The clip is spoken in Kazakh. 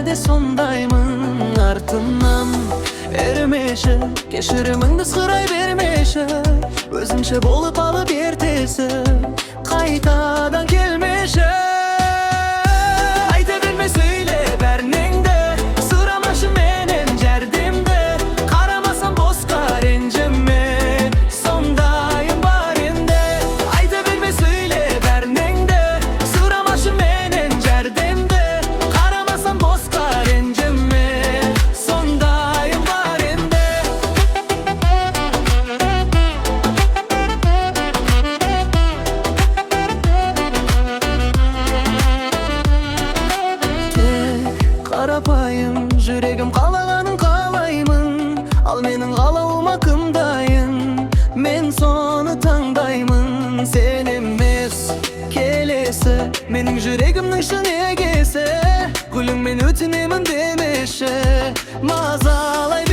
de sondayımın артынан Ermeşe, keşirimіңді сұрай бермеші Өзінше болып алып ертесі Қайтадан келмеші Айта берме сөйле бәрінеңді Сұрамашы менен жәрдемді Қарамасам босқа ренжіме Сондайым бар енді Айта берме сөйле бәрінеңді Сұрамашы менен жәрдемді Қарамасам босқа ренжіме Сондайым бар енді Қарапайым жүрегім қалағанын қалаймын Ал менің қалауыма кім дайын Мен соны таңдаймын Сен емес келесі Менің жүрегімнің шын егесі Гүліңмен өтінемін демеші Мазалай